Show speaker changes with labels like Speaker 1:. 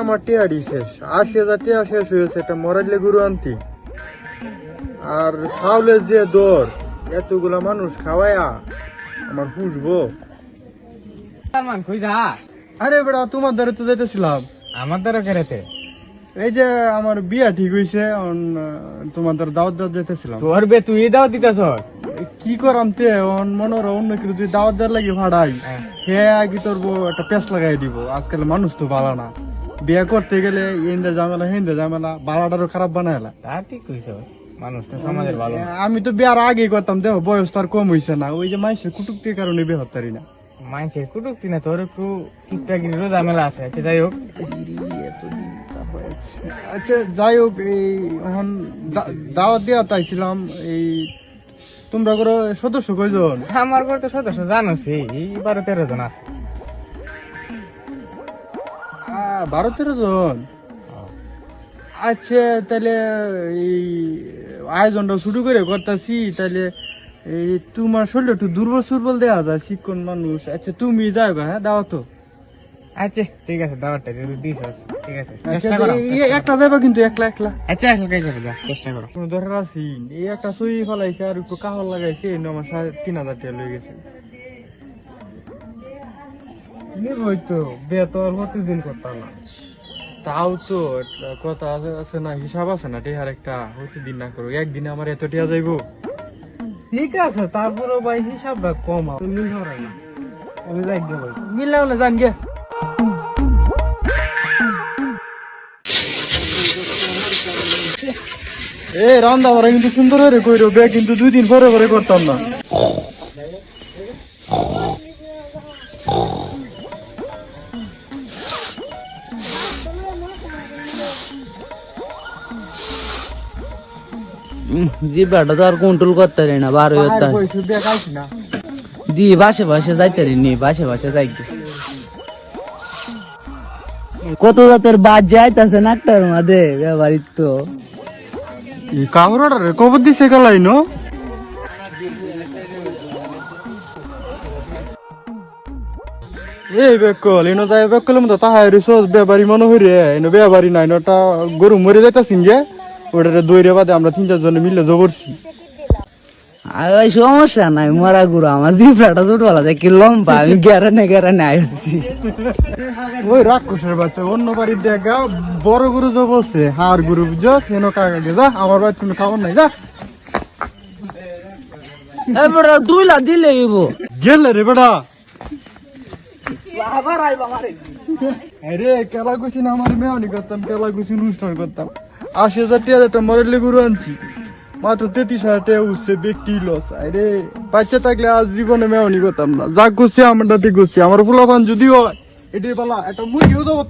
Speaker 1: আমার টিয়ারি শেষ, 80,000 টিয়া শেষ হয়েছে একটা মরাইলে গরু আনতি। আর চাউলের যে দর, এতগুলা মানুষ খাওয়ায়া আমার পুষবো। আরে বেড়া তোমার দ্বারা তো যেতেছিলাম।
Speaker 2: আমার দ্বারা কেরেতে
Speaker 1: এই যে আমার বিয়া ঠিক হয়েছে, তোমার দ্বারা দাওয়াত দাওয়াত যেতেছিলাম।
Speaker 2: তোর বে তুই দাও দিতেছ
Speaker 1: কি করাম তে মনোর অন্য কিছু তুই দাওয়াত দেওয়ার লাগে ভাড়াই হে আগে তোর একটা পেঁচ লাগাই দিব। আজকাল মানুষ তো ভালো না, বিয়ে করতে গেলে ইন্দা ঝামেলা হিন্দা ঝামেলা, বালাটারও খারাপ বানাইলা।
Speaker 2: তা ঠিক কইছ, মানুষ তো সমাজের ভালো।
Speaker 1: আমি তো বিয়ার আগে করতাম, দেখো বয়স তো আর কম হয়েছে না, ওই যে মানুষের কুটুক্তির কারণে বিয়ে হতে পারি না।
Speaker 2: মানুষের কুটুক্তি না, তোর একটু টুকটাকিরও ঝামেলা আছে। আচ্ছা যাই হোক,
Speaker 1: আচ্ছা যাই হোক, এই এখন দাওয়াত দেওয়া তাইছিলাম। এই তোমরা করে সদস্য কয়জন?
Speaker 2: আমার ঘর তো সদস্য জানোস, এই 12-13 জন আছে।
Speaker 1: 12-13 জন? আচ্ছা তাহলে এই আয়োজনটা শুরু করে করতেছি। তাহলে এই তোমার শরীর একটু দুর্বল সুর্বল দেওয়া যায়, শিক্ষণ মানুষ। আচ্ছা তুমি যাও গা, হ্যাঁ দাও তো।
Speaker 2: আচ্ছা ঠিক আছে, দাওয়াতটা যদি দিস ঠিক আছে,
Speaker 1: আচ্ছা,
Speaker 2: চেষ্টা করো।
Speaker 1: একলা যাবা কিন্তু, একলা একলা।
Speaker 2: আচ্ছা একলা কাজ করো, চেষ্টা করো।
Speaker 1: কোনো দরকার আছি এই একটা সই ফেলাইছে আর একটু কাহল লাগাইছে, এই আমার 3,500 টাকা লয়ে গেছে।
Speaker 2: হয়তো বেতন প্রতিদিন করতাম না।
Speaker 1: তাও তো একটা কথা আছে না, হিসাব আছে না, টেহার একটা হতে দিন না করো, একদিনে আমার এত টেহা যাইবো।
Speaker 2: ঠিক আছে, তারপরেও ভাই হিসাবটা কম মিল ধরে না। আমি যাই গে ভাই,
Speaker 1: মিললে হলে জান গে। এ রান্না বাড়া কিন্তু সুন্দর হয়ে কইরো বে, কিন্তু 2 দিন পরে পরে করতাম না।
Speaker 3: জিব্বাটা তো আর কন্ট্রোল করতে পারি না, বার হয়ে
Speaker 1: আর কইছো বে খাইছি না।
Speaker 3: দি বাসে বাসে যাইতে নি, বাসে বাসে যাই কত জাতের বাদ যাইতাছে নাকটার মাঝে বাড়ির তো।
Speaker 1: এই কামড়াটা রে কবর দিছে গলাই নো। এই বেকল এনো যাই বেকল মতো তাহাই রিসোর্স বেবারি মনে হইরে, এনো বেবারি নাই নটা গরু মরে যাইতাছিন গে, ওটারে দইরে বাদে আমরা 3-4 জনে মিলে জবরছি।
Speaker 3: আর ওই সমস্যা নাই, মরা গুড়া আমার জিব্বাটা ছোটবেলা যায় কি লম্বা, আমি গেরানে গেরানে আইছি।
Speaker 1: ওই রাক্ষসের বাচ্চা অন্য বাড়ির দেখা বড় গরু জবরছে, হাড় গরু বুঝছো, এনো কাকা গে যা, আমার বাড়িতে কোনো খাবার নাই, যা।
Speaker 3: এবারে 2 লাখ দিলে
Speaker 1: গেলে রে বেটা। আরে কেলা গুছি না, আমার মেহনি করতাম, কেলা গুছি অনুষ্ঠান করতাম। 80,000 টাকা একটা মরেলে গরু আনছি, মাত্র 33,000 টাকা উঠছে, ব্যক্তি লস। আরে বাচ্চা থাকলে আজ জীবনে মেহনি করতাম না, যা গুছি আমার দাদি গুছি। আমার ফুলাফান যদি হয় এটাই বলা একটা মুরগিও দেবো।